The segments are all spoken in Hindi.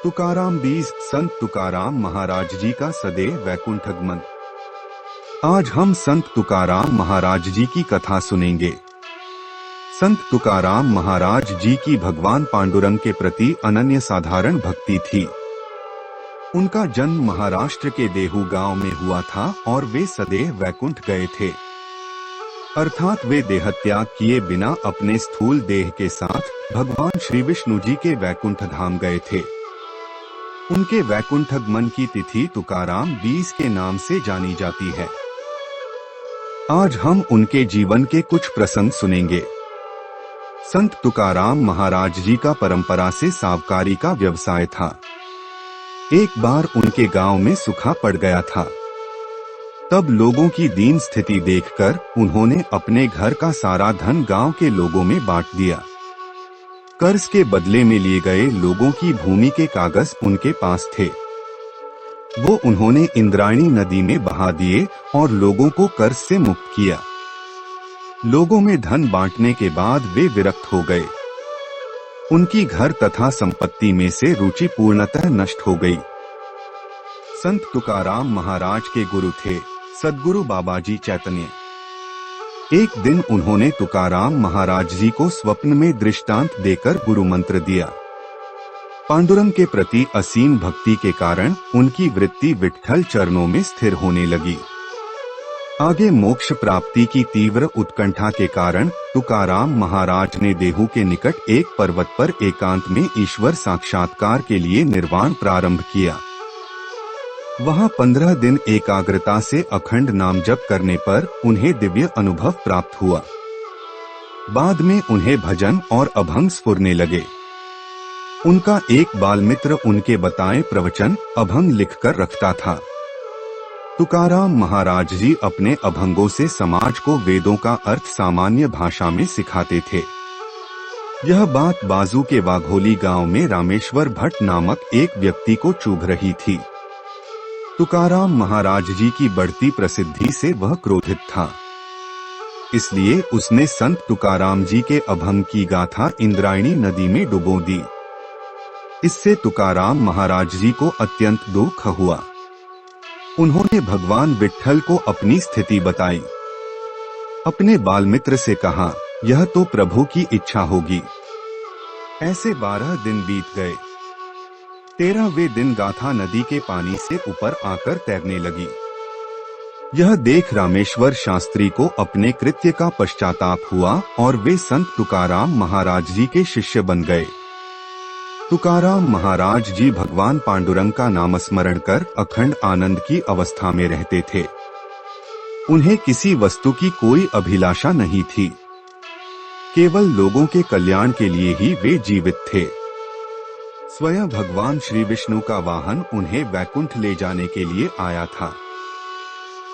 तुकाराम 20 संत तुकाराम महाराज जी का सदैव वैकुंठगमन। आज हम संत तुकाराम महाराज जी की कथा सुनेंगे। संत तुकाराम महाराज जी की भगवान पांडुरंग के प्रति अनन्य साधारण भक्ति थी। उनका जन्म महाराष्ट्र के देहू गांव में हुआ था और वे सदैव वैकुंठ गए थे, अर्थात वे देहत्याग किए बिना अपने स्थूल देह के साथ भगवान श्री विष्णु जी के वैकुंठ धाम गए थे। उनके वैकुंठगमन की तिथि तुकाराम 20 के नाम से जानी जाती है। आज हम उनके जीवन के कुछ प्रसंग सुनेंगे। संत तुकाराम महाराज जी का परंपरा से सावकारी का व्यवसाय था। एक बार उनके गांव में सूखा पड़ गया था। तब लोगों की दीन स्थिति देखकर उन्होंने अपने घर का सारा धन गांव के लोगों में बांट दिया। कर्ज के बदले में लिए गए लोगों की भूमि के कागज उनके पास थे। वो उन्होंने इंद्रायणी नदी में बहा दिए और लोगों को कर्ज से मुक्त किया। लोगों में धन बांटने के बाद वे विरक्त हो गए। उनकी घर तथा संपत्ति में से रुचि पूर्णतः नष्ट हो गई। संत तुकाराम महाराज के गुरु थे सद्गुरु बाबाजी चैतन्य। एक दिन उन्होंने तुकाराम महाराज जी को स्वप्न में दृष्टांत देकर गुरु मंत्र दिया। पांडुरंग के प्रति असीम भक्ति के कारण उनकी वृत्ति विट्ठल चरणों में स्थिर होने लगी। आगे मोक्ष प्राप्ति की तीव्र उत्कंठा के कारण तुकाराम महाराज ने देहू के निकट एक पर्वत पर एकांत में ईश्वर साक्षात्कार के लिए निर्वाण प्रारंभ किया। वहां 15 दिन एकाग्रता से अखंड नाम जप करने पर उन्हें दिव्य अनुभव प्राप्त हुआ। बाद में उन्हें भजन और अभंग स्फुरने लगे। उनका एक बाल मित्र उनके बताए प्रवचन अभंग लिखकर रखता था। तुकाराम महाराज जी अपने अभंगों से समाज को वेदों का अर्थ सामान्य भाषा में सिखाते थे। यह बात बाजू के वाघोली गांव में रामेश्वर भट्ट नामक एक व्यक्ति को चुभ रही थी। तुकाराम महाराज जी की बढ़ती प्रसिद्धि से वह क्रोधित था। इसलिए उसने संत तुकाराम जी के अभंग की गाथा इंद्रायणी नदी में डुबो दी। इससे तुकाराम महाराज जी को अत्यंत दुख हुआ। उन्होंने भगवान विट्ठल को अपनी स्थिति बताई। अपने बालमित्र से कहा, यह तो प्रभु की इच्छा होगी। ऐसे 12 दिन बीत गए। 13वें दिन गाथा नदी के पानी से ऊपर आकर तैरने लगी। यह देख रामेश्वर शास्त्री को अपने कृत्य का पश्चाताप हुआ और वे संत तुकाराम महाराज जी के शिष्य बन गए। तुकाराम महाराज जी भगवान पांडुरंग का नामस्मरण कर अखंड आनंद की अवस्था में रहते थे। उन्हें किसी वस्तु की कोई अभिलाषा नहीं थी। केवल लोगों के कल्याण के लिए ही वे जीवित थे। स्वयं भगवान श्री विष्णु का वाहन उन्हें वैकुंठ ले जाने के लिए आया था।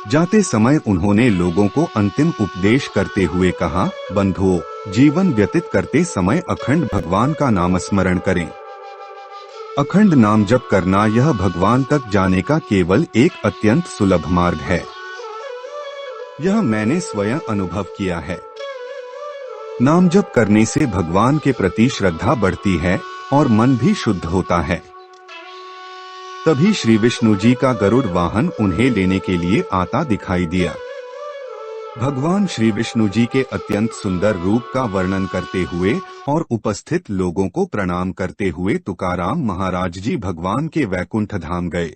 जाते समय उन्होंने लोगों को अंतिम उपदेश करते हुए कहा, बंधुओं, जीवन व्यतीत करते समय अखंड भगवान का नामस्मरण करें। अखंड नाम जप करना यह भगवान तक जाने का केवल एक अत्यंत सुलभ मार्ग है। यह मैंने स्वयं अनुभव किया है। नाम जप करने से भगवान के प्रति श्रद्धा बढ़ती है और मन भी शुद्ध होता है। तभी श्री विष्णु जी का गरुड़ वाहन उन्हें लेने के लिए आता दिखाई दिया। भगवान श्री विष्णु जी के अत्यंत सुंदर रूप का वर्णन करते हुए और उपस्थित लोगों को प्रणाम करते हुए तुकाराम महाराज जी भगवान के वैकुंठ धाम गए।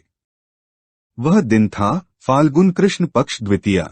वह दिन था फाल्गुन कृष्ण पक्ष द्वितीया।